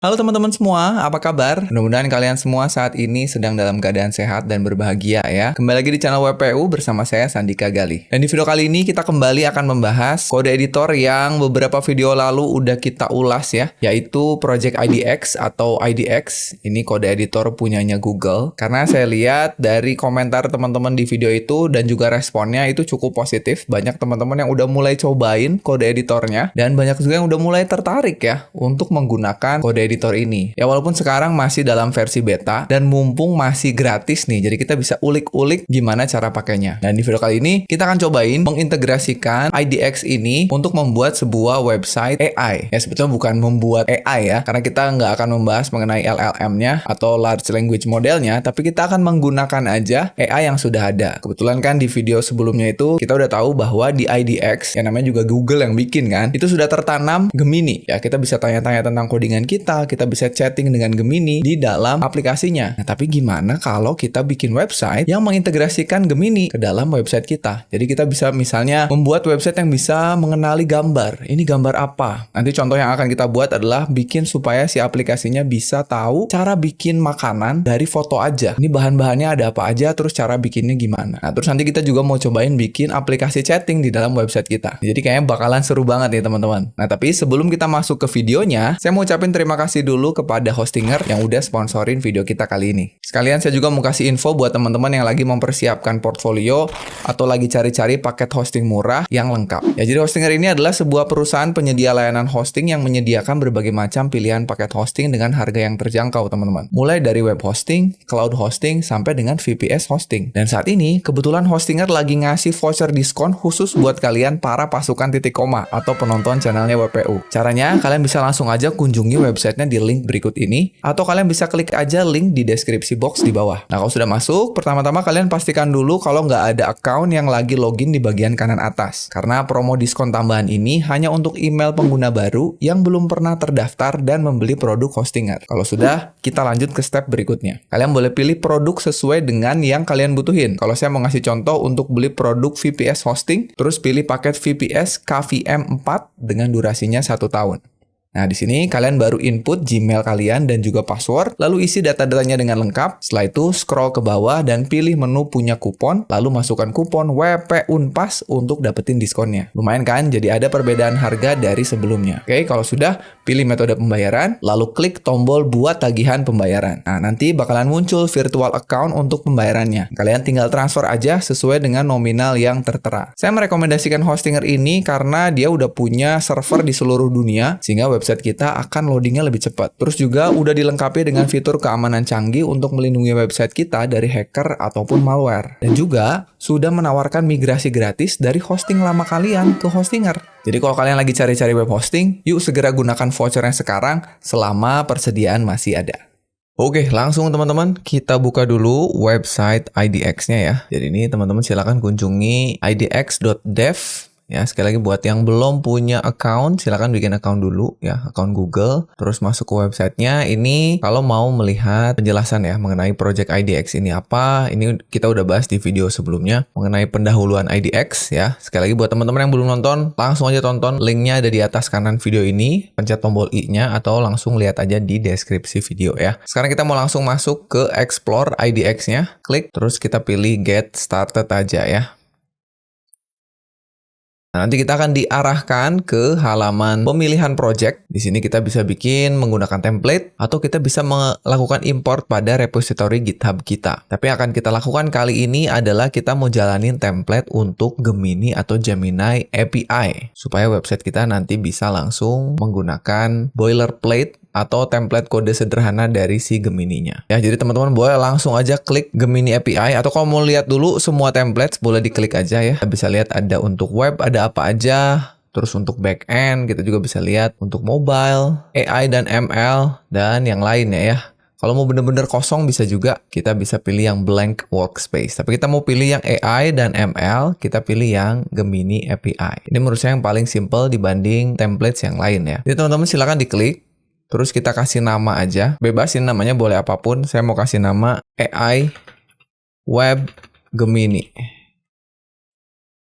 Halo teman-teman semua, apa kabar? Mudah-mudahan kalian semua saat ini sedang dalam keadaan sehat dan berbahagia ya. Kembali lagi di channel WPU bersama saya Sandika Gali. Dan di video kali ini kita kembali akan membahas kode editor yang beberapa video lalu udah kita ulas ya, yaitu Project IDX atau IDX. Ini kode editor punyanya Google. Karena saya lihat dari komentar teman-teman di video itu dan juga responnya itu cukup positif. Banyak teman-teman yang udah mulai cobain kode editornya dan banyak juga yang udah mulai tertarik ya untuk menggunakan kode editor ini. Ya walaupun sekarang masih dalam versi beta dan mumpung masih gratis nih, jadi kita bisa ulik-ulik gimana cara pakainya. Dan di video kali ini kita akan cobain mengintegrasikan IDX ini untuk membuat sebuah website AI. Ya sebetulnya bukan membuat AI ya, karena kita nggak akan membahas mengenai LLM-nya atau Large Language Model-nya, tapi kita akan menggunakan aja AI yang sudah ada. Kebetulan kan di video sebelumnya itu kita udah tahu bahwa di IDX, yang namanya juga Google yang bikin kan, itu sudah tertanam Gemini. Ya kita bisa tanya-tanya tentang codingan kita bisa chatting dengan Gemini di dalam aplikasinya. Nah, tapi gimana kalau kita bikin website yang mengintegrasikan Gemini ke dalam website kita? Jadi kita bisa misalnya membuat website yang bisa mengenali gambar. Ini gambar apa? Nanti contoh yang akan kita buat adalah bikin supaya si aplikasinya bisa tahu cara bikin makanan dari foto aja. Ini bahan-bahannya ada apa aja, terus cara bikinnya gimana. Nah, terus nanti kita juga mau cobain bikin aplikasi chatting di dalam website kita. Jadi kayaknya bakalan seru banget nih teman-teman. Nah, tapi sebelum kita masuk ke videonya, saya mau ucapin terima kasih dulu kepada Hostinger yang udah sponsorin video kita kali ini. Sekalian saya juga mau kasih info buat teman-teman yang lagi mempersiapkan portfolio atau lagi cari-cari paket hosting murah yang lengkap. Ya, jadi Hostinger ini adalah sebuah perusahaan penyedia layanan hosting yang menyediakan berbagai macam pilihan paket hosting dengan harga yang terjangkau, teman-teman. Mulai dari web hosting, cloud hosting, sampai dengan VPS hosting. Dan saat ini, kebetulan Hostinger lagi ngasih voucher diskon khusus buat kalian para pasukan titik koma atau penonton channelnya WPU. Caranya, kalian bisa langsung aja kunjungi websitenya di link berikut ini, atau kalian bisa klik aja link di deskripsi box di bawah. Nah, kalau sudah masuk, pertama-tama kalian pastikan dulu kalau nggak ada account yang lagi login di bagian kanan atas. Karena promo diskon tambahan ini hanya untuk email pengguna baru yang belum pernah terdaftar dan membeli produk Hostinger. Kalau sudah, kita lanjut ke step berikutnya. Kalian boleh pilih produk sesuai dengan yang kalian butuhin. Kalau saya mau ngasih contoh untuk beli produk VPS hosting, terus pilih paket VPS KVM 4 dengan durasinya 1 tahun. Nah, di sini kalian baru input Gmail kalian dan juga password, lalu isi data-datanya dengan lengkap. Setelah itu, scroll ke bawah dan pilih menu punya kupon, lalu masukkan kupon WP Unpas untuk dapetin diskonnya. Lumayan kan? Jadi ada perbedaan harga dari sebelumnya. Oke, kalau sudah, pilih metode pembayaran, lalu klik tombol buat tagihan pembayaran. Nah, nanti bakalan muncul virtual account untuk pembayarannya. Kalian tinggal transfer aja sesuai dengan nominal yang tertera. Saya merekomendasikan Hostinger ini karena dia udah punya server di seluruh dunia, sehingga website kita akan loadingnya lebih cepat. Terus juga udah dilengkapi dengan fitur keamanan canggih untuk melindungi website kita dari hacker ataupun malware. Dan juga sudah menawarkan migrasi gratis dari hosting lama kalian ke Hostinger. Jadi kalau kalian lagi cari-cari web hosting, yuk segera gunakan vouchernya sekarang selama persediaan masih ada. Oke, langsung teman-teman kita buka dulu website IDX-nya ya. Jadi ini teman-teman silakan kunjungi idx.dev. Ya, sekali lagi buat yang belum punya account, silakan bikin account dulu ya, account Google. Terus masuk ke websitenya. Ini kalau mau melihat penjelasan ya mengenai Project IDX ini apa, ini kita udah bahas di video sebelumnya mengenai pendahuluan IDX ya. Sekali lagi buat teman-teman yang belum nonton, langsung aja tonton. Linknya ada di atas kanan video ini. Pencet tombol i-nya atau langsung lihat aja di deskripsi video ya. Sekarang kita mau langsung masuk ke Explore IDX-nya. Klik, terus kita pilih Get Started aja ya. Nah, nanti kita akan diarahkan ke halaman pemilihan project. Di sini kita bisa bikin menggunakan template atau kita bisa melakukan import pada repository GitHub kita. Tapi yang akan kita lakukan kali ini adalah kita mau jalanin template untuk Gemini atau Gemini API supaya website kita nanti bisa langsung menggunakan boilerplate atau template kode sederhana dari si Gemini-nya. Ya, jadi teman-teman boleh langsung aja klik Gemini API, atau kalau mau lihat dulu semua templates boleh diklik aja ya. Kita bisa lihat ada untuk web, ada apa aja. Terus untuk back-end, kita juga bisa lihat untuk mobile, AI dan ML, dan yang lainnya ya. Kalau mau bener-bener kosong bisa juga, kita bisa pilih yang blank workspace. Tapi kita mau pilih yang AI dan ML, kita pilih yang Gemini API. Ini menurut saya yang paling simple dibanding templates yang lain ya. Jadi teman-teman silakan diklik. Terus kita kasih nama aja, bebasin namanya boleh apapun. Saya mau kasih nama AI Web Gemini.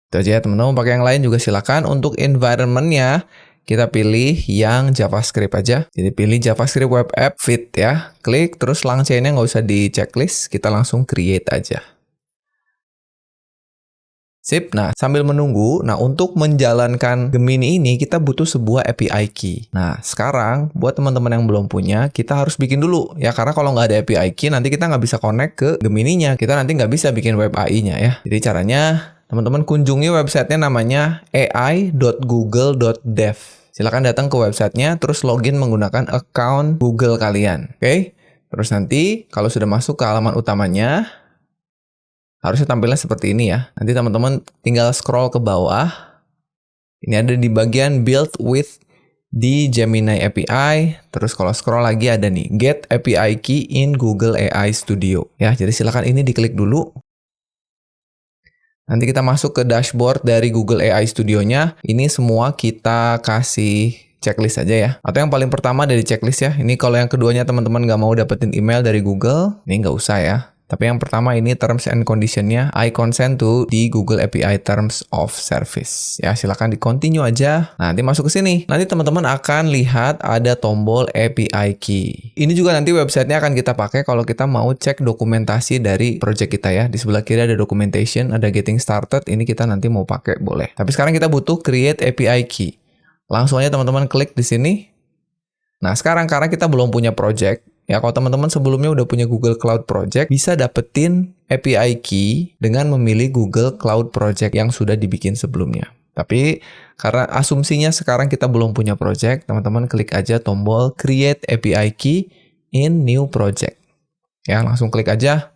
Itu aja ya teman-teman, pakai yang lain juga silakan. Untuk environment-nya, kita pilih yang JavaScript aja. Jadi pilih JavaScript Web App Fit ya. Klik, terus langchainnya nggak usah di checklist, kita langsung create aja. Sip, nah sambil menunggu, untuk menjalankan Gemini ini kita butuh sebuah API key. Nah sekarang buat teman-teman yang belum punya, kita harus bikin dulu ya, karena kalau nggak ada API key nanti kita nggak bisa connect ke Gemini-nya. Kita nanti nggak bisa bikin web AI-nya ya. Jadi caranya teman-teman kunjungi websitenya namanya ai.google.dev. Silakan datang ke websitenya, terus login menggunakan account Google kalian. Oke? Terus nanti kalau sudah masuk ke halaman utamanya, harusnya tampilnya seperti ini ya. Nanti teman-teman tinggal scroll ke bawah. Ini ada di bagian Build with di Gemini API. Terus kalau scroll lagi ada nih, Get API Key in Google AI Studio. Ya, jadi silakan ini diklik dulu. Nanti kita masuk ke dashboard dari Google AI Studio-nya. Ini semua kita kasih checklist aja ya. Atau yang paling pertama dari checklist ya. Ini kalau yang keduanya teman-teman nggak mau dapetin email dari Google, ini nggak usah ya. Tapi yang pertama ini terms and condition-nya, I consent to di Google API Terms of Service. Ya, silakan di continue aja. Nanti masuk ke sini. Nanti teman-teman akan lihat ada tombol API Key. Ini juga nanti websitenya akan kita pakai kalau kita mau cek dokumentasi dari project kita ya. Di sebelah kiri ada documentation, ada getting started. Ini kita nanti mau pakai boleh. Tapi sekarang kita butuh create API Key. Langsung aja teman-teman klik di sini. Nah, sekarang karena kita belum punya project, ya, kalau teman-teman sebelumnya udah punya Google Cloud Project, bisa dapetin API Key dengan memilih Google Cloud Project yang sudah dibikin sebelumnya. Tapi karena asumsinya sekarang kita belum punya project, teman-teman klik aja tombol Create API Key in New Project. Ya, langsung klik aja.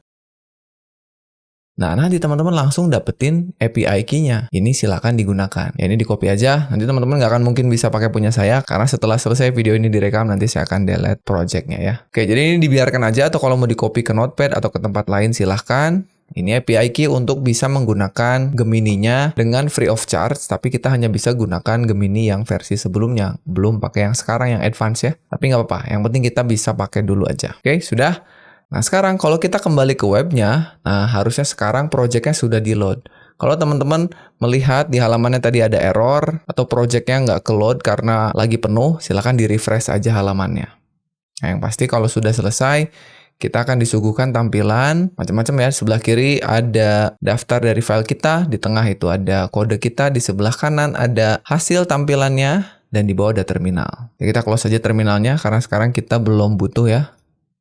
Nah, nanti teman-teman langsung dapetin API Key-nya. Ini silakan digunakan. Ya, ini di copy aja. Nanti teman-teman nggak akan mungkin bisa pakai punya saya, karena setelah selesai video ini direkam, nanti saya akan delete project-nya ya. Oke, jadi ini dibiarkan aja, atau kalau mau di copy ke Notepad atau ke tempat lain silahkan. Ini API Key untuk bisa menggunakan Gemini-nya dengan free of charge, tapi kita hanya bisa gunakan Gemini yang versi sebelumnya. Belum pakai yang sekarang, yang advance ya. Tapi nggak apa-apa, yang penting kita bisa pakai dulu aja. Oke, sudah? Nah, sekarang kalau kita kembali ke webnya, nah harusnya sekarang project-nya sudah di-load. Kalau teman-teman melihat di halamannya tadi ada error, atau project-nya nggak ke-load karena lagi penuh, silakan di-refresh aja halamannya. Nah, yang pasti kalau sudah selesai, kita akan disuguhkan tampilan macam-macam ya. Sebelah kiri ada daftar dari file kita, di tengah itu ada kode kita, di sebelah kanan ada hasil tampilannya, dan di bawah ada terminal. Ya, kita close aja terminalnya karena sekarang kita belum butuh ya.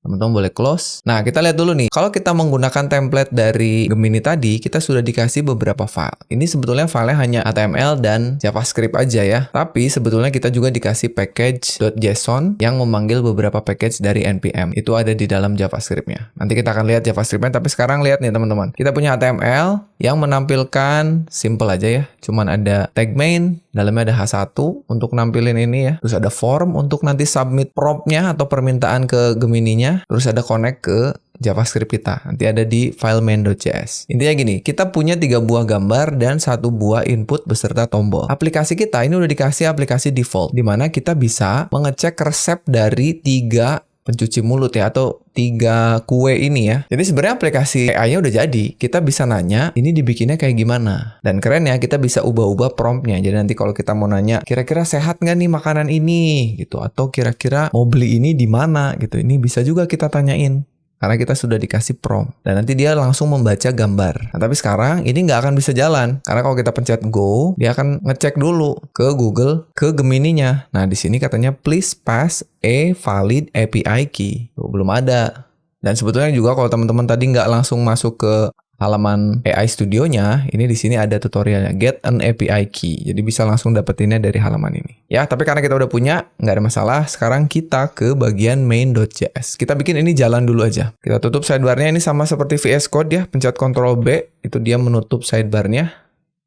Teman-teman boleh close. Nah, kita lihat dulu nih. Kalau kita menggunakan template dari Gemini tadi, kita sudah dikasih beberapa file. Ini sebetulnya filenya hanya HTML dan JavaScript aja ya. Tapi sebetulnya kita juga dikasih package.json yang memanggil beberapa package dari NPM. Itu ada di dalam JavaScript-nya. Nanti kita akan lihat JavaScript-nya, tapi sekarang lihat nih teman-teman. Kita punya HTML yang menampilkan simple aja ya. Cuman ada tag main, dalamnya ada H1 untuk nampilin ini ya. Terus ada form untuk nanti submit prompt-nya atau permintaan ke Gemini-nya. Terus ada connect ke JavaScript kita. Nanti ada di file main.js. Intinya gini, kita punya 3 buah gambar dan 1 buah input beserta tombol. Aplikasi kita ini udah dikasih aplikasi default, di mana kita bisa mengecek resep dari 3 pencuci mulut ya, atau 3 kue ini ya. Jadi sebenarnya aplikasi AI-nya udah jadi. Kita bisa nanya, ini dibikinnya kayak gimana. Dan keren ya, kita bisa ubah-ubah promptnya. Jadi nanti kalau kita mau nanya, kira-kira sehat nggak nih makanan ini? Gitu. Atau kira-kira mau beli ini di mana? Gitu. Ini bisa juga kita tanyain. Karena kita sudah dikasih prompt. Dan nanti dia langsung membaca gambar. Nah, tapi sekarang ini nggak akan bisa jalan. Karena kalau kita pencet go, dia akan ngecek dulu ke Google, ke Gemini-nya. Nah, di sini katanya please pass a valid API key. Tuh, belum ada. Dan sebetulnya juga kalau teman-teman tadi nggak langsung masuk ke halaman AI Studio-nya, ini di sini ada tutorialnya, get an API key. Jadi bisa langsung dapetinnya dari halaman ini. Ya, tapi karena kita udah punya, nggak ada masalah. Sekarang kita ke bagian main.js. Kita bikin ini jalan dulu aja. Kita tutup sidebar-nya, ini sama seperti VS Code ya, pencet Ctrl B, itu dia menutup sidebar-nya.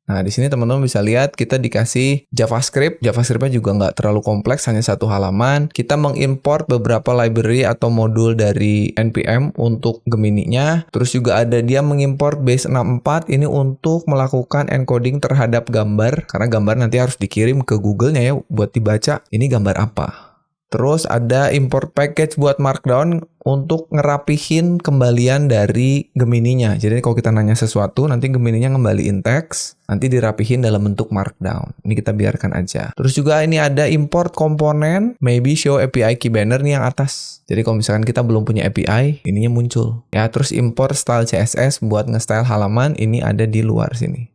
Nah, di sini teman-teman bisa lihat kita dikasih JavaScript. JavaScript-nya juga nggak terlalu kompleks, hanya 1 halaman. Kita mengimport beberapa library atau modul dari NPM untuk Gemini-nya. Terus juga ada dia mengimport base 64 ini untuk melakukan encoding terhadap gambar. Karena gambar nanti harus dikirim ke Google-nya ya buat dibaca. Ini gambar apa? Terus ada import package buat markdown untuk ngerapihin kembalian dari Gemininya. Jadi kalau kita nanya sesuatu, nanti Gemininya ngembaliin teks, nanti dirapihin dalam bentuk markdown. Ini kita biarkan aja. Terus juga ini ada import komponen, maybe show API key banner nih yang atas. Jadi kalau misalkan kita belum punya API, ininya muncul. Ya, terus import style CSS buat nge-style halaman, ini ada di luar sini.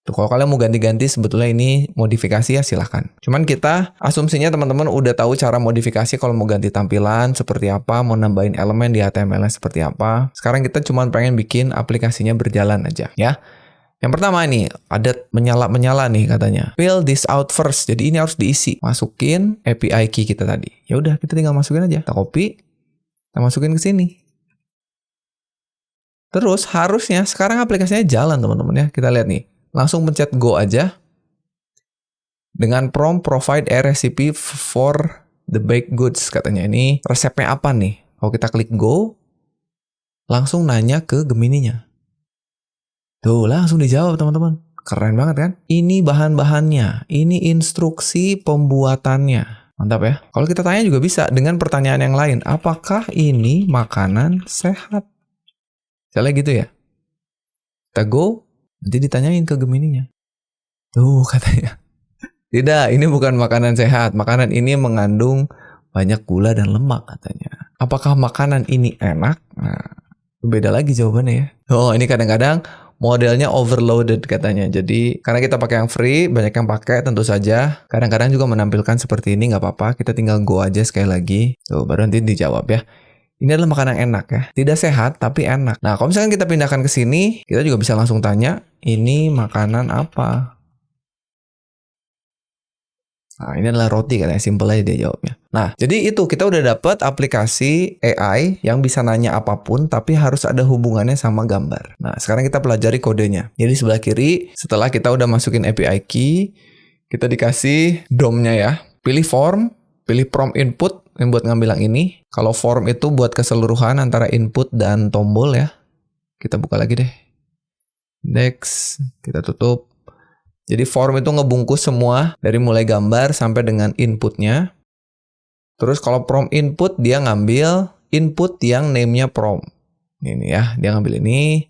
Tuh, kalau kalian mau ganti-ganti sebetulnya ini modifikasi ya silahkan. Cuman kita asumsinya teman-teman udah tahu cara modifikasi kalau mau ganti tampilan seperti apa, mau nambahin elemen di HTML-nya seperti apa. Sekarang kita cuma pengen bikin aplikasinya berjalan aja ya. Yang pertama ini ada menyala nih katanya. Fill this out first. Jadi ini harus diisi. Masukin API key kita tadi. Ya udah kita tinggal masukin aja. Kita copy, kita masukin ke sini. Terus harusnya sekarang aplikasinya jalan teman-teman ya. Kita lihat nih. Langsung pencet go aja. Dengan prompt provide a recipe for the baked goods. Katanya ini resepnya apa nih? Kalau kita klik go, langsung nanya ke Gemininya. Tuh, langsung dijawab teman-teman. Keren banget kan? Ini bahan-bahannya. Ini instruksi pembuatannya. Mantap ya. Kalau kita tanya juga bisa dengan pertanyaan yang lain. Apakah ini makanan sehat? Misalnya gitu ya. Kita go. Nanti ditanyain ke Gemininya. Tuh katanya. Tidak, ini bukan makanan sehat. Makanan ini mengandung banyak gula dan lemak katanya. Apakah makanan ini enak? Nah, beda lagi jawabannya ya. Oh, ini kadang-kadang modelnya overloaded katanya. Jadi, karena kita pakai yang free, banyak yang pakai tentu saja. Kadang-kadang juga menampilkan seperti ini, nggak apa-apa. Kita tinggal go aja sekali lagi. Tuh, baru nanti dijawab ya. Ini adalah makanan enak ya. Tidak sehat, tapi enak. Nah, kalau misalkan kita pindahkan ke sini, kita juga bisa langsung tanya, ini makanan apa? Nah, ini adalah roti katanya. Simple aja dia jawabnya. Nah, jadi itu kita udah dapat aplikasi AI yang bisa nanya apapun, tapi harus ada hubungannya sama gambar. Nah, sekarang kita pelajari kodenya. Jadi sebelah kiri, setelah kita udah masukin API key, kita dikasih DOM-nya ya. Pilih form, pilih prompt input, yang buat ngambil yang ini. Kalau form itu buat keseluruhan antara input dan tombol ya. Kita buka lagi deh. Next, kita tutup. Jadi form itu ngebungkus semua dari mulai gambar sampai dengan inputnya. Terus kalau prompt input dia ngambil input yang name-nya prompt. Ini ya, dia ngambil ini.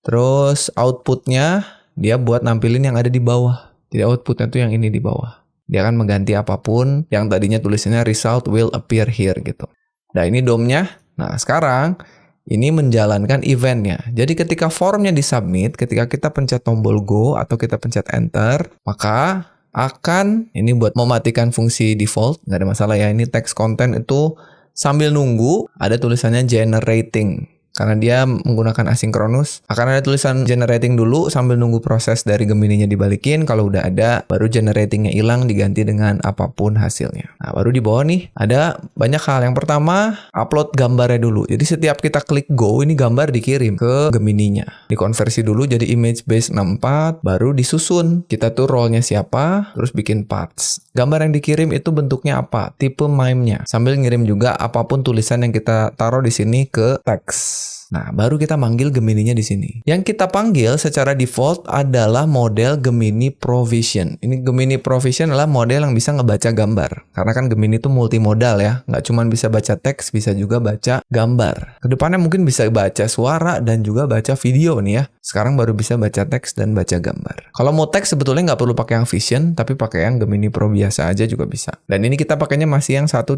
Terus outputnya dia buat nampilin yang ada di bawah. Jadi outputnya tuh yang ini di bawah. Dia akan mengganti apapun yang tadinya tulisannya result will appear here gitu. Nah ini DOM-nya. Nah sekarang ini menjalankan eventnya. Jadi ketika formnya disubmit, ketika kita pencet tombol go atau kita pencet enter, maka akan ini buat mematikan fungsi default. Nggak ada masalah ya. Ini text content itu sambil nunggu ada tulisannya generating. Karena dia menggunakan asinkronus, akan ada tulisan generating dulu sambil nunggu proses dari Gemininya dibalikin. Kalau udah ada, baru generatingnya hilang diganti dengan apapun hasilnya. Nah, baru di bawah nih ada banyak hal. Yang pertama, upload gambarnya dulu. Jadi setiap kita klik go, ini gambar dikirim ke Gemininya. Dikonversi dulu jadi image base 64, baru disusun. Kita tuh role-nya siapa, terus bikin parts. Gambar yang dikirim itu bentuknya apa, tipe meme-nya. Sambil ngirim juga apapun tulisan yang kita taruh di sini ke teks. Nah, baru kita manggil Gemininya di sini. Yang kita panggil secara default adalah model Gemini Pro Vision. Ini Gemini Pro Vision adalah model yang bisa ngebaca gambar. Karena kan Gemini itu multimodal ya. Nggak cuma bisa baca teks, bisa juga baca gambar. Kedepannya mungkin bisa baca suara dan juga baca video nih ya. Sekarang baru bisa baca teks dan baca gambar. Kalau mau teks sebetulnya nggak perlu pakai yang Vision, tapi pakai yang Gemini Pro biasa aja juga bisa. Dan ini kita pakainya masih yang 1.0,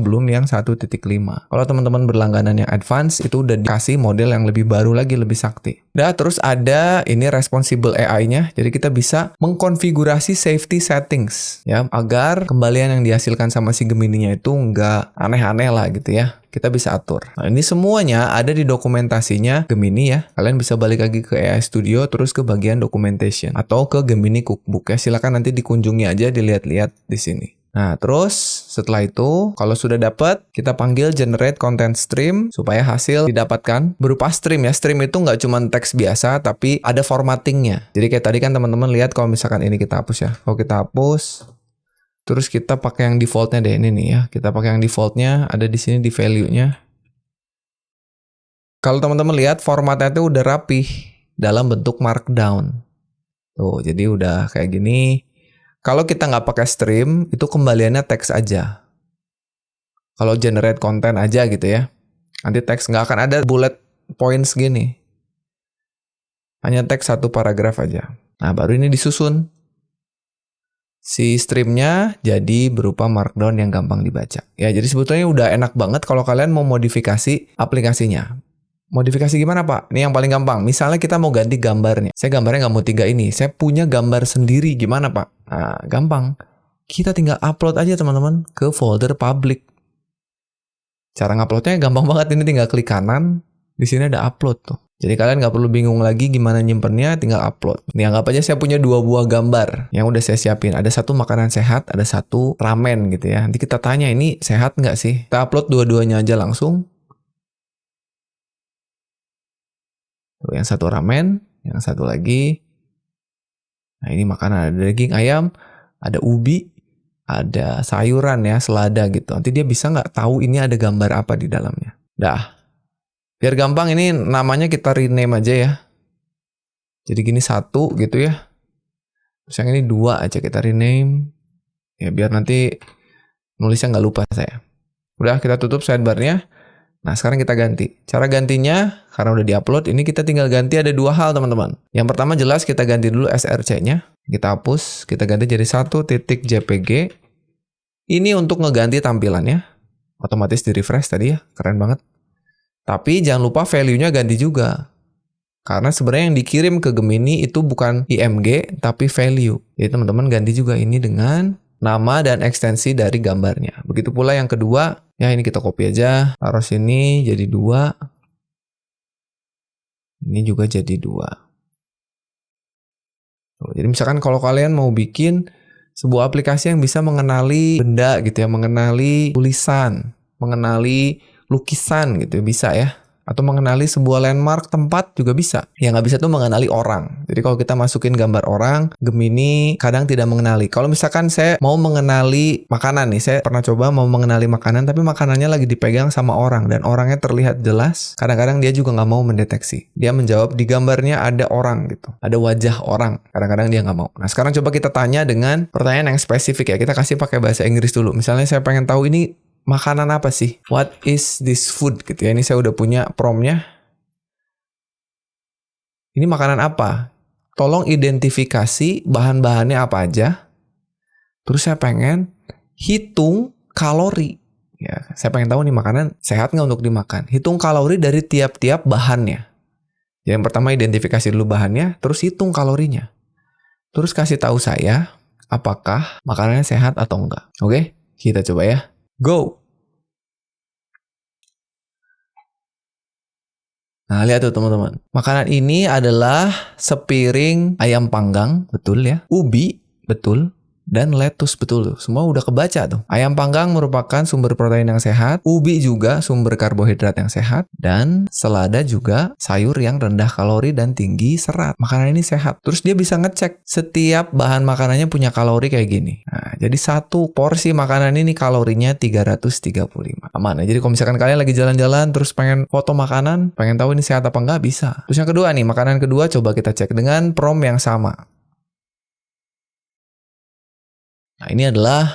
belum yang 1.5. Kalau teman-teman berlangganan yang advance, itu udah kasih model yang lebih baru lagi, lebih sakti. Nah, terus ada ini responsible AI-nya. Jadi kita bisa mengkonfigurasi safety settings ya, agar kembalian yang dihasilkan sama si Gemininya itu nggak aneh-aneh lah gitu ya. Kita bisa atur. Nah, ini semuanya ada di dokumentasinya Gemini ya. Kalian bisa balik lagi ke AI Studio, terus ke bagian documentation atau ke Gemini Cookbook ya. Silakan nanti dikunjungi aja, dilihat-lihat di sini. Nah, terus setelah itu, kalau sudah dapat, kita panggil generate content stream supaya hasil didapatkan berupa stream ya. Stream itu nggak cuma teks biasa, tapi ada formattingnya. Jadi kayak tadi kan teman-teman lihat kalau misalkan ini kita hapus ya. Kalau kita hapus, terus kita pakai yang defaultnya deh, ini nih ya. Kita pakai yang defaultnya, ada di sini di value-nya. Kalau teman-teman lihat, formatnya itu udah rapih dalam bentuk markdown. Tuh, jadi udah kayak gini. Kalau kita nggak pakai stream, itu kembaliannya teks aja. Kalau generate konten aja gitu ya. Nanti teks nggak akan ada bullet points gini. Hanya teks satu paragraf aja. Nah, baru ini disusun. Si streamnya jadi berupa markdown yang gampang dibaca. Ya, jadi sebetulnya udah enak banget kalau kalian mau modifikasi aplikasinya. Modifikasi gimana, Pak? Ini yang paling gampang. Misalnya kita mau ganti gambarnya. Saya gambarnya nggak mau 3 ini. Saya punya gambar sendiri. Gimana, Pak? Nah, gampang. Kita tinggal upload aja, teman-teman, ke folder public. Cara nguploadnya gampang banget. Ini tinggal klik kanan. Di sini ada upload tuh. Jadi kalian nggak perlu bingung lagi gimana nyimpennya, tinggal upload. Nih anggap aja saya punya 2 buah gambar yang udah saya siapin. Ada satu makanan sehat, ada satu ramen gitu ya. Nanti kita tanya ini sehat nggak sih? Kita upload dua-duanya aja langsung. Tuh, yang satu ramen, yang satu lagi. Nah ini makanan, ada daging ayam, ada ubi, ada sayuran ya, selada gitu. Nanti dia bisa nggak tahu ini ada gambar apa di dalamnya. Dah. Biar gampang ini namanya kita rename aja ya. Jadi gini 1 gitu ya. Terus yang ini 2 aja kita rename. Ya biar nanti nulisnya nggak lupa saya. Udah kita tutup sidebarnya. Nah sekarang kita ganti. Cara gantinya karena udah diupload ini kita tinggal ganti ada 2 hal teman-teman. Yang pertama jelas kita ganti dulu src-nya. Kita hapus. Kita ganti jadi 1.jpg. Ini untuk ngeganti tampilannya. Otomatis di refresh tadi ya. Keren banget. Tapi jangan lupa value-nya ganti juga. Karena sebenarnya yang dikirim ke Gemini itu bukan IMG, tapi value. Jadi teman-teman ganti juga ini dengan nama dan ekstensi dari gambarnya. Begitu pula yang kedua, ya ini kita copy aja. Taruh sini jadi 2. Ini juga jadi 2. Jadi misalkan kalau kalian mau bikin sebuah aplikasi yang bisa mengenali benda gitu ya, mengenali tulisan, mengenali lukisan gitu bisa ya, atau mengenali sebuah landmark tempat juga bisa. Yang nggak bisa tuh mengenali orang. Jadi kalau kita masukin gambar orang, Gemini kadang tidak mengenali. Kalau misalkan saya mau mengenali makanan nih, saya pernah coba mau mengenali makanan tapi makanannya lagi dipegang sama orang dan orangnya terlihat jelas, kadang-kadang dia juga nggak mau mendeteksi. Dia menjawab di gambarnya ada orang gitu, ada wajah orang, kadang-kadang dia nggak mau. Nah sekarang coba kita tanya dengan pertanyaan yang spesifik ya, kita kasih pakai bahasa Inggris dulu. Misalnya saya pengen tahu ini makanan apa sih? What is this food? Gitu ya. Ini saya udah punya prompt-nya. Ini makanan apa? Tolong identifikasi bahan-bahannya apa aja. Terus saya pengen hitung kalori. Ya, saya pengen tahu nih makanan sehat nggak untuk dimakan. Hitung kalori dari tiap-tiap bahannya. Jadi yang pertama identifikasi dulu bahannya, terus hitung kalorinya. Terus kasih tahu saya apakah makanannya sehat atau enggak. Oke? Kita coba ya. Go! Nah, lihat tuh teman-teman. Makanan ini adalah sepiring ayam panggang, betul ya. Ubi, betul. Dan lettuce, betul. Semua udah kebaca tuh. Ayam panggang merupakan sumber protein yang sehat. Ubi juga sumber karbohidrat yang sehat. Dan selada juga sayur yang rendah kalori dan tinggi serat. Makanan ini sehat. Terus dia bisa ngecek setiap bahan makanannya punya kalori kayak gini. Nah, jadi satu porsi makanan ini kalorinya 335. Aman ya. Jadi kalau misalkan kalian lagi jalan-jalan terus pengen foto makanan, pengen tahu ini sehat apa enggak, bisa. Terus yang kedua nih, makanan kedua coba kita cek dengan prompt yang sama. Nah, ini adalah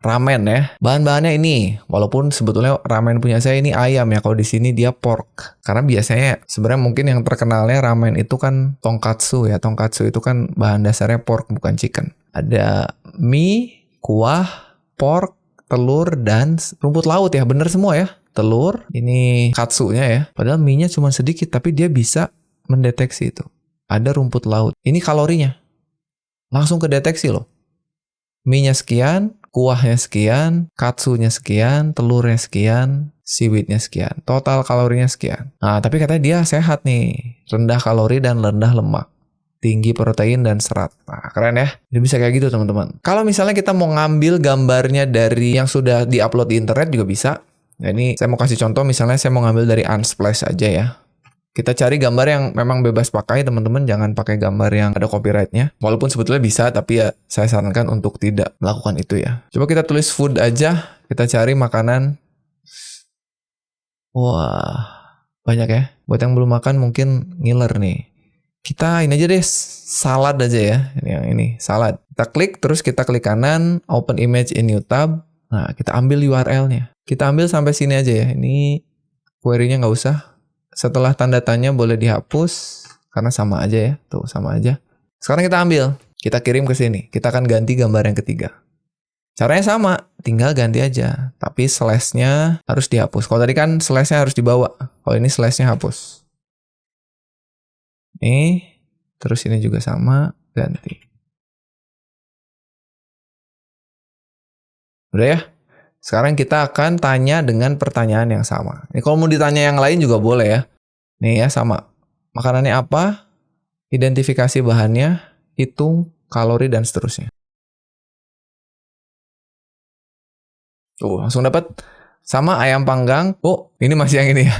ramen ya. Bahan-bahannya ini, walaupun sebetulnya ramen punya saya ini ayam ya. Kalau di sini dia pork. Karena biasanya sebenarnya mungkin yang terkenalnya ramen itu kan tonkatsu ya. Tonkatsu itu kan bahan dasarnya pork bukan chicken. Ada mie, kuah, pork, telur, dan rumput laut ya. Bener semua ya. Telur, ini katsunya ya. Padahal mie-nya cuma sedikit tapi dia bisa mendeteksi itu. Ada rumput laut. Ini kalorinya. Langsung kedeteksi loh. Mie-nya sekian, kuahnya sekian, katsunya sekian, telurnya sekian, seaweed-nya sekian. Total kalorinya sekian. Nah, tapi katanya dia sehat nih. Rendah kalori dan rendah lemak. Tinggi protein dan serat. Nah, keren ya. Dia bisa kayak gitu, teman-teman. Kalau misalnya kita mau ngambil gambarnya dari yang sudah di-upload di internet juga bisa. Nah, ini saya mau kasih contoh. Misalnya saya mau ngambil dari Unsplash aja ya. Kita cari gambar yang memang bebas pakai, teman-teman. Jangan pakai gambar yang ada copyright-nya. Walaupun sebetulnya bisa, tapi ya saya sarankan untuk tidak melakukan itu ya. Coba kita tulis food aja. Kita cari makanan. Wah, banyak ya. Buat yang belum makan mungkin ngiler nih. Kita ini aja deh, salad aja ya. Ini yang ini, salad. Kita klik, terus kita klik kanan, open image in new tab. Nah, kita ambil URL-nya. Kita ambil sampai sini aja ya. Ini query-nya nggak usah. Setelah tanda tanya boleh dihapus. Karena sama aja ya. Tuh, sama aja. Sekarang kita ambil. Kita kirim ke sini. Kita akan ganti gambar yang ketiga. Caranya sama. Tinggal ganti aja. Tapi slash-nya harus dihapus. Kalau tadi kan slash-nya harus dibawa. Kalau ini slash-nya hapus. Nih. Terus ini juga sama. Ganti. Udah ya? Sekarang kita akan tanya dengan pertanyaan yang sama. Ini kalau mau ditanya yang lain juga boleh ya. Nih ya, sama. Makanannya apa? Identifikasi bahannya, hitung kalori dan seterusnya. Tuh, langsung dapat. Sama ayam panggang. Oh, ini masih yang ini ya.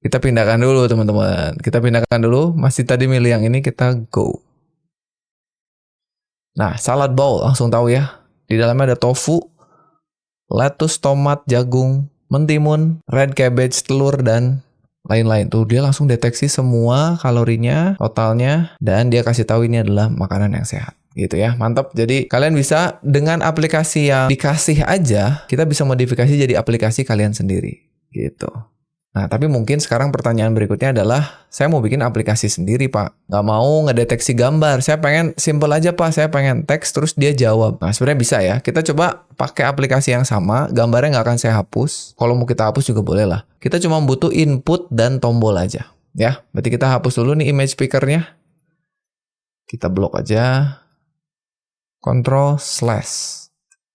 Kita pindahkan dulu teman-teman. Kita pindahkan dulu. Masih tadi milih yang ini, kita go. Nah, salad bowl. Langsung tahu ya. Di dalamnya ada tofu, lettuce, tomat, jagung, mentimun, red cabbage, telur, dan lain-lain. Tuh dia langsung deteksi semua kalorinya, totalnya, dan dia kasih tahu ini adalah makanan yang sehat. Gitu ya, mantap. Jadi kalian bisa dengan aplikasi yang dikasih aja, kita bisa modifikasi jadi aplikasi kalian sendiri. Gitu. Nah, tapi mungkin sekarang pertanyaan berikutnya adalah, saya mau bikin aplikasi sendiri, Pak. Nggak mau ngedeteksi gambar. Saya pengen simple aja, Pak. Saya pengen teks, terus dia jawab. Nah, sebenarnya bisa ya. Kita coba pakai aplikasi yang sama. Gambarnya nggak akan saya hapus. Kalau mau kita hapus juga boleh lah. Kita cuma butuh input dan tombol aja. Ya, berarti kita hapus dulu nih image picker-nya. Kita blok aja. Ctrl/.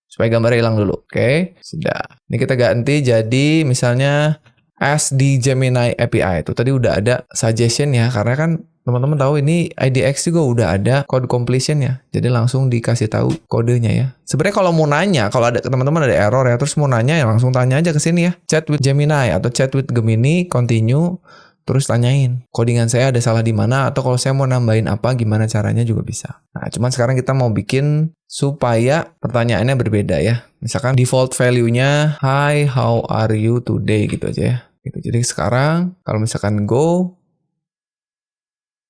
Supaya gambarnya hilang dulu. Oke, sudah. Ini kita ganti jadi misalnya as di Gemini API itu tadi udah ada suggestion ya, karena kan teman-teman tahu ini IDX juga udah ada code completion ya, jadi langsung dikasih tahu kodenya ya. Sebenarnya kalau mau nanya, kalau ada teman-teman ada error ya, terus mau nanya ya langsung tanya aja ke sini ya, chat with Gemini atau chat with Gemini, continue, terus tanyain codingan saya ada salah di mana, atau kalau saya mau nambahin apa gimana caranya juga bisa. Nah, cuman sekarang kita mau bikin supaya pertanyaannya berbeda ya. Misalkan default value-nya hi, how are you today gitu aja ya. Gitu. Jadi sekarang kalau misalkan go,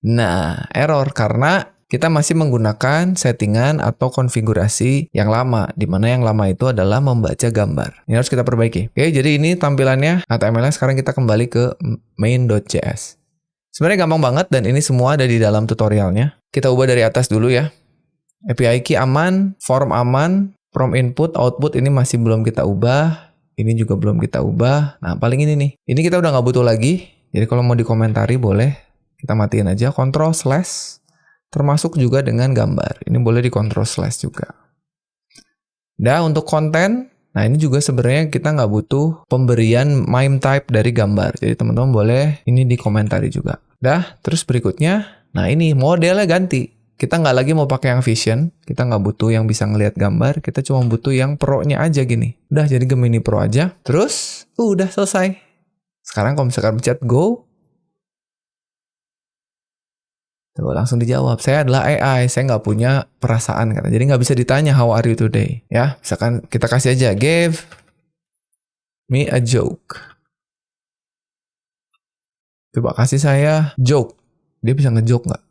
nah error karena kita masih menggunakan settingan atau konfigurasi yang lama, di mana yang lama itu adalah membaca gambar. Ini harus kita perbaiki. Oke, jadi ini tampilannya HTML-nya. Sekarang kita kembali ke main.js. Sebenarnya gampang banget dan ini semua ada di dalam tutorialnya. Kita ubah dari atas dulu ya. API key aman, form aman, from input, output ini masih belum kita ubah. Ini juga belum kita ubah. Nah, paling ini nih. Ini kita udah nggak butuh lagi. Jadi kalau mau dikomentari boleh. Kita matiin aja. Ctrl/. Termasuk juga dengan gambar. Ini boleh di Ctrl/ juga. Nah, untuk konten. Nah, ini juga sebenarnya kita nggak butuh pemberian MIME type dari gambar. Jadi teman-teman boleh ini dikomentari juga. Dah, terus berikutnya. Nah, ini modelnya ganti. Kita nggak lagi mau pakai yang Vision, kita nggak butuh yang bisa ngelihat gambar, kita cuma butuh yang Pro-nya aja gini. Udah, jadi Gemini Pro aja. Terus, udah selesai. Sekarang kalau misalkan pencet Go, tuh, langsung dijawab. Saya adalah AI, saya nggak punya perasaan. Jadi nggak bisa ditanya, how are you today? Ya, misalkan kita kasih aja, give me a joke. Coba kasih saya joke. Dia bisa ngejoke nggak?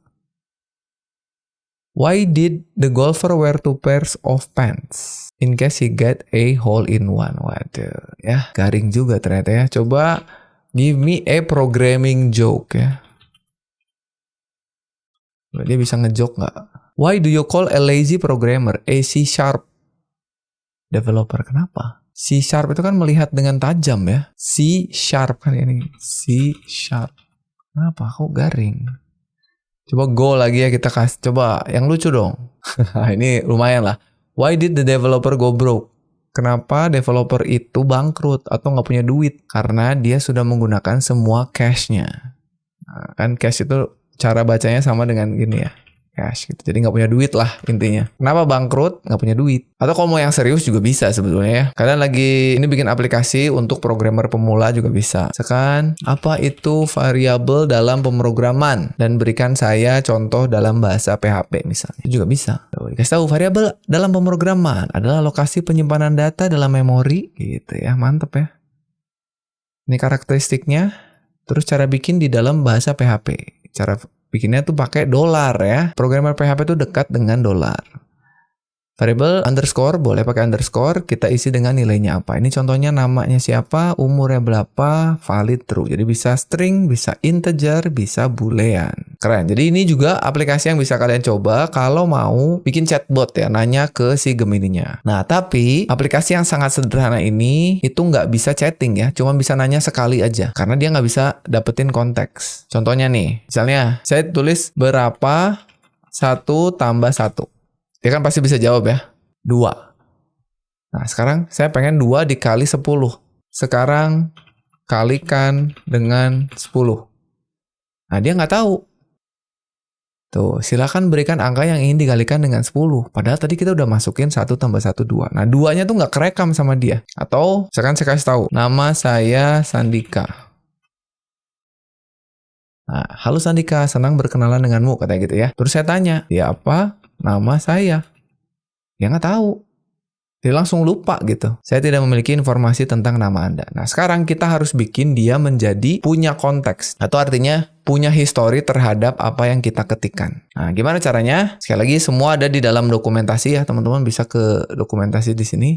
Why did the golfer wear 2 pairs of pants? In case he get a hole in one. Waduh, ya garing juga ternyata ya. Coba give me a programming joke ya. Dia bisa ngejoke nggak? Why do you call a lazy programmer a C# developer? Kenapa? C# itu kan melihat dengan tajam ya. C# kan ini. C#. Kenapa? Kok garing? Coba go lagi ya, kita kasih. Coba yang lucu dong. Ini lumayan lah. Why did the developer go broke? Kenapa developer itu bangkrut atau nggak punya duit? Karena dia sudah menggunakan semua cash-nya. Nah, kan cash itu cara bacanya sama dengan gini ya. Cash gitu. Jadi nggak punya duit lah intinya. Kenapa bangkrut? Nggak punya duit. Atau kalau mau yang serius juga bisa sebetulnya ya. Kalian lagi ini bikin aplikasi untuk programmer pemula juga bisa. Misalkan apa itu variabel dalam pemrograman dan berikan saya contoh dalam bahasa PHP misalnya. Itu juga bisa. Dikasih tahu variabel dalam pemrograman adalah lokasi penyimpanan data dalam memori gitu ya. Mantep ya. Ini karakteristiknya. Terus cara bikin di dalam bahasa PHP. Cara bikinnya tuh pakai dolar ya. Programmer PHP tuh dekat dengan dolar. Variabel underscore, boleh pakai underscore, kita isi dengan nilainya apa. Ini contohnya namanya siapa, umurnya berapa, valid true. Jadi bisa string, bisa integer, bisa boolean. Keren. Jadi ini juga aplikasi yang bisa kalian coba kalau mau bikin chatbot ya, nanya ke si Gemini-nya. Nah, tapi aplikasi yang sangat sederhana ini itu nggak bisa chatting ya, cuma bisa nanya sekali aja. Karena dia nggak bisa dapetin konteks. Contohnya nih, misalnya saya tulis berapa 1 tambah 1. Dia kan pasti bisa jawab ya. 2. Nah, sekarang saya pengen 2 dikali 10. Sekarang kalikan dengan 10. Nah, dia nggak tahu. Tuh, silakan berikan angka yang ingin dikalikan dengan 10. Padahal tadi kita udah masukin 1 tambah 1, 2. Nah, 2-nya tuh nggak kerekam sama dia. Atau, misalkan saya kasih tahu, nama saya Sandika. Nah, halo Sandika, senang berkenalan denganmu, katanya gitu ya. Terus saya tanya, dia apa? Nama saya. Dia nggak tahu. Dia langsung lupa gitu. Saya tidak memiliki informasi tentang nama Anda. Nah, sekarang kita harus bikin dia menjadi punya konteks. Atau artinya punya histori terhadap apa yang kita ketikkan. Nah, gimana caranya? Sekali lagi, semua ada di dalam dokumentasi ya. Teman-teman bisa ke dokumentasi di sini.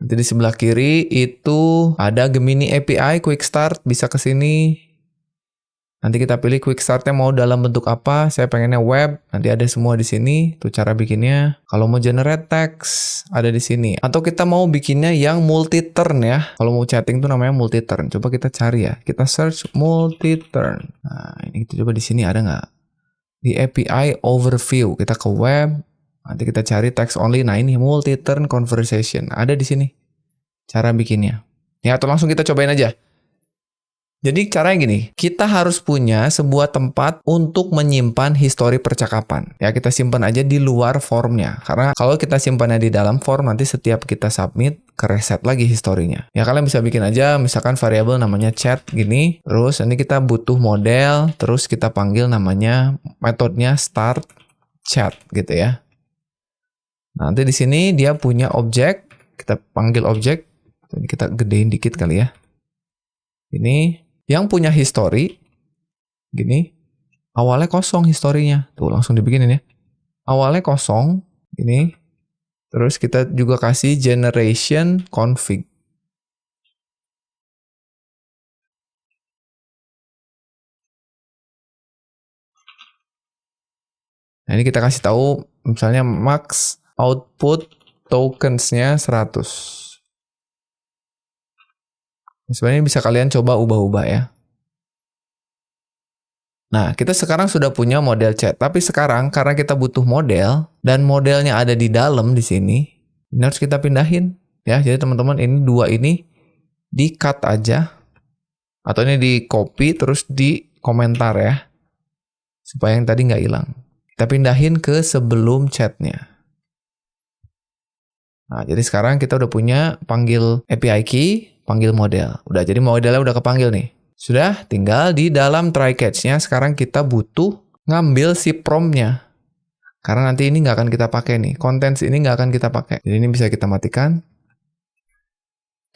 Nanti di sebelah kiri itu ada Gemini API, Quick Start. Bisa ke sini. Nanti kita pilih quick start-nya mau dalam bentuk apa. Saya pengennya web. Nanti ada semua di sini. Itu cara bikinnya. Kalau mau generate text, ada di sini. Atau kita mau bikinnya yang multi-turn ya. Kalau mau chatting tuh namanya multi-turn. Coba kita cari ya. Kita search multi-turn. Nah, ini kita coba di sini ada nggak? Di API overview. Kita ke web. Nanti kita cari text only. Nah, ini multi-turn conversation. Ada di sini. Cara bikinnya. Ya, atau langsung kita cobain aja. Jadi caranya gini, kita harus punya sebuah tempat untuk menyimpan histori percakapan. Ya, kita simpan aja di luar formnya. Karena kalau kita simpannya di dalam form, nanti setiap kita submit, kereset lagi historinya. Ya, kalian bisa bikin aja, misalkan variabel namanya chat, gini. Terus ini kita butuh model, terus kita panggil namanya, metodenya start chat, gitu ya. Nanti di sini dia punya objek, kita panggil objek. Ini kita gedein dikit kali ya. Ini yang punya histori, gini, awalnya kosong historinya. Tuh, langsung dibikinin ya. Awalnya kosong, gini. Terus kita juga kasih generation config. Nah, ini kita kasih tahu, misalnya max output tokens-nya 100. Sebenarnya bisa kalian coba ubah-ubah ya. Nah, kita sekarang sudah punya model chat. Tapi sekarang karena kita butuh model dan modelnya ada di dalam di sini, ini harus kita pindahin ya. Jadi teman-teman, ini dua ini di-cut aja atau ini di-copy terus di komentar ya. Supaya yang tadi nggak hilang. Kita pindahin ke sebelum chatnya. Nah, jadi sekarang kita udah punya panggil API key, panggil model. Udah, jadi modelnya udah kepanggil nih. Sudah, tinggal di dalam try catch-nya sekarang kita butuh ngambil si prompt-nya. Karena nanti ini nggak akan kita pakai nih. Contents ini nggak akan kita pakai. Jadi ini bisa kita matikan.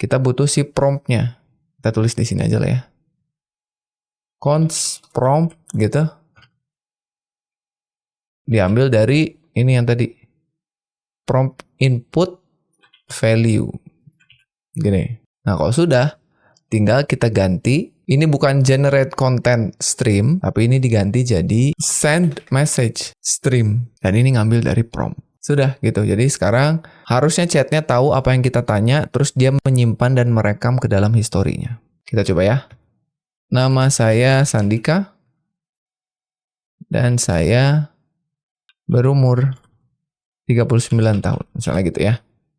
Kita butuh si prompt-nya. Kita tulis di sini aja lah ya. Const prompt gitu. Diambil dari ini yang tadi. Prompt input value. Gini. Nah, kalau sudah, tinggal kita ganti. Ini bukan generate content stream, tapi ini diganti jadi send message stream. Dan ini ngambil dari prompt. Sudah gitu. Jadi sekarang harusnya chatnya tahu apa yang kita tanya, terus dia menyimpan dan merekam ke dalam historinya. Kita coba ya. Nama saya Sandika. Dan saya berumur 39 tahun. Misalnya gitu ya.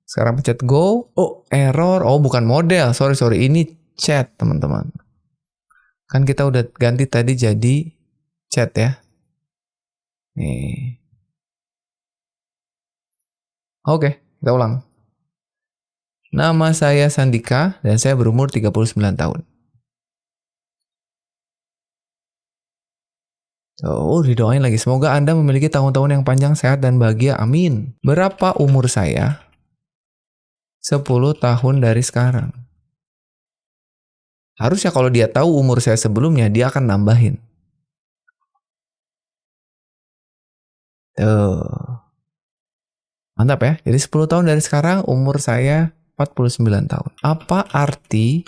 Sekarang pencet go. Oh, error. Oh, bukan model. Sorry. Ini chat, teman-teman. Kan kita udah ganti tadi jadi chat ya. Nih. Oke, kita ulang. Nama saya Sandika dan saya berumur 39 tahun. So, didoain lagi. Semoga Anda memiliki tahun-tahun yang panjang, sehat, dan bahagia. Amin. Berapa umur saya? 10 tahun dari sekarang. Harusnya kalau dia tahu umur saya sebelumnya, dia akan nambahin. Tuh. Mantap ya. Jadi 10 tahun dari sekarang umur saya 49 tahun. Apa arti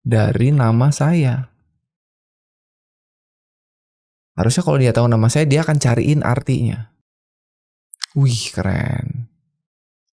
dari nama saya? Harusnya kalau dia tahu nama saya, dia akan cariin artinya. Wih, keren.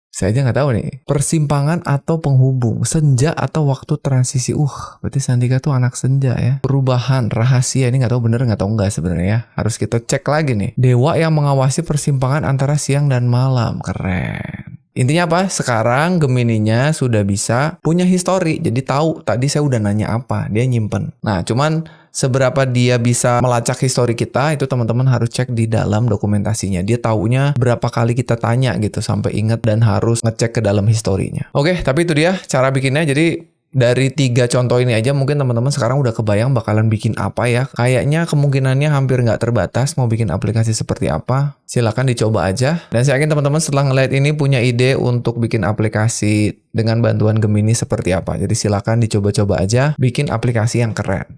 Saya aja nggak tahu nih. Persimpangan atau penghubung, senja atau waktu transisi. Berarti Sandika tuh anak senja ya. Perubahan, rahasia. Ini nggak tahu bener nggak tahu nggak sebenarnya. Harus kita cek lagi nih. Dewa yang mengawasi persimpangan antara siang dan malam. Keren. Intinya apa? Sekarang Gemininya sudah bisa punya histori. Jadi tahu tadi saya udah nanya apa. Dia nyimpen. Nah, cuman seberapa dia bisa melacak histori kita, itu teman-teman harus cek di dalam dokumentasinya. Dia taunya berapa kali kita tanya gitu sampai inget dan harus ngecek ke dalam historinya. Oke, tapi itu dia cara bikinnya. Jadi dari 3 contoh ini aja mungkin teman-teman sekarang udah kebayang bakalan bikin apa ya. Kayaknya kemungkinannya hampir nggak terbatas mau bikin aplikasi seperti apa. Silakan dicoba aja. Dan saya yakin teman-teman setelah ngeliat ini punya ide untuk bikin aplikasi dengan bantuan Gemini seperti apa. Jadi silakan dicoba-coba aja bikin aplikasi yang keren.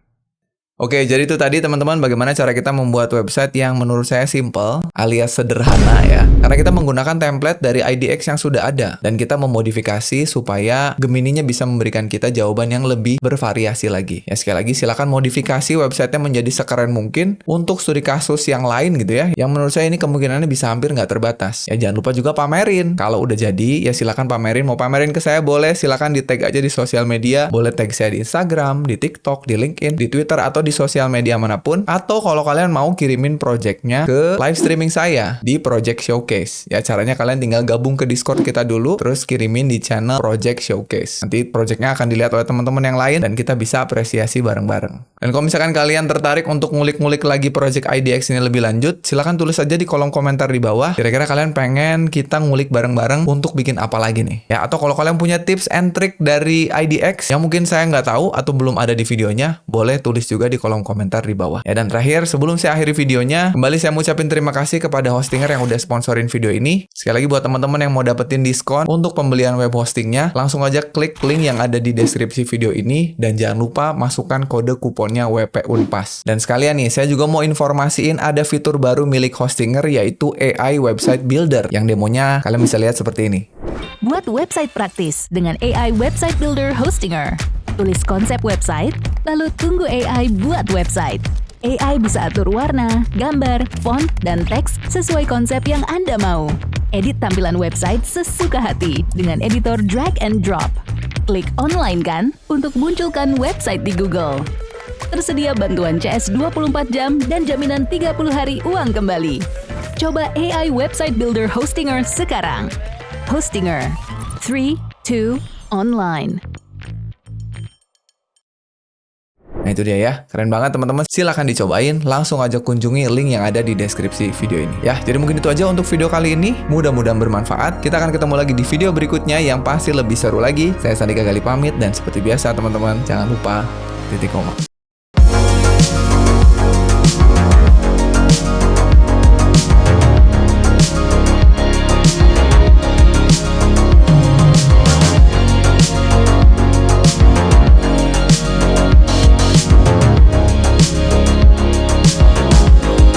Oke, jadi itu tadi teman-teman bagaimana cara kita membuat website yang menurut saya simple alias sederhana ya. Karena kita menggunakan template dari IDX yang sudah ada dan kita memodifikasi supaya Gemininya bisa memberikan kita jawaban yang lebih bervariasi lagi. Ya sekali lagi silakan modifikasi websitenya menjadi sekeren mungkin untuk studi kasus yang lain gitu ya. Yang menurut saya ini kemungkinannya bisa hampir nggak terbatas. Ya jangan lupa juga pamerin. Kalau udah jadi ya silakan pamerin. Mau pamerin ke saya boleh, silakan di tag aja di sosial media. Boleh tag saya di Instagram, di TikTok, di LinkedIn, di Twitter atau di sosial media manapun, atau kalau kalian mau kirimin projectnya ke live streaming saya di Project Showcase. Ya caranya kalian tinggal gabung ke Discord kita dulu, terus kirimin di channel Project Showcase. Nanti projectnya akan dilihat oleh teman-teman yang lain dan kita bisa apresiasi bareng-bareng. Dan kalau misalkan kalian tertarik untuk ngulik-ngulik lagi Project IDX ini lebih lanjut, silahkan tulis aja di kolom komentar di bawah. Kira-kira kalian pengen kita ngulik bareng-bareng untuk bikin apa lagi nih? Ya atau kalau kalian punya tips and trick dari IDX yang mungkin saya nggak tahu atau belum ada di videonya, boleh tulis juga di kolom komentar di bawah. Ya dan terakhir, sebelum saya akhiri videonya, kembali saya mau ucapin terima kasih kepada Hostinger yang udah sponsorin video ini. Sekali lagi buat teman-teman yang mau dapetin diskon untuk pembelian web hostingnya, langsung aja klik link yang ada di deskripsi video ini dan jangan lupa masukkan kode kuponnya WPUNPAS. Dan sekalian nih, saya juga mau informasiin ada fitur baru milik Hostinger yaitu AI Website Builder yang demonya kalian bisa lihat seperti ini. Buat website praktis dengan AI Website Builder Hostinger. Tulis konsep website, lalu tunggu AI buat website. AI bisa atur warna, gambar, font, dan teks sesuai konsep yang Anda mau. Edit tampilan website sesuka hati dengan editor drag and drop. Klik online kan untuk munculkan website di Google. Tersedia bantuan CS 24 jam dan jaminan 30 hari uang kembali. Coba AI Website Builder Hostinger sekarang. Hostinger. 3, 2, online. Nah itu dia ya, keren banget teman-teman. Silahkan dicobain, langsung aja kunjungi link yang ada di deskripsi video ini. Ya, jadi mungkin itu aja untuk video kali ini. Mudah-mudahan bermanfaat. Kita akan ketemu lagi di video berikutnya yang pasti lebih seru lagi. Saya Sandika Gali pamit dan seperti biasa teman-teman, jangan lupa titik koma.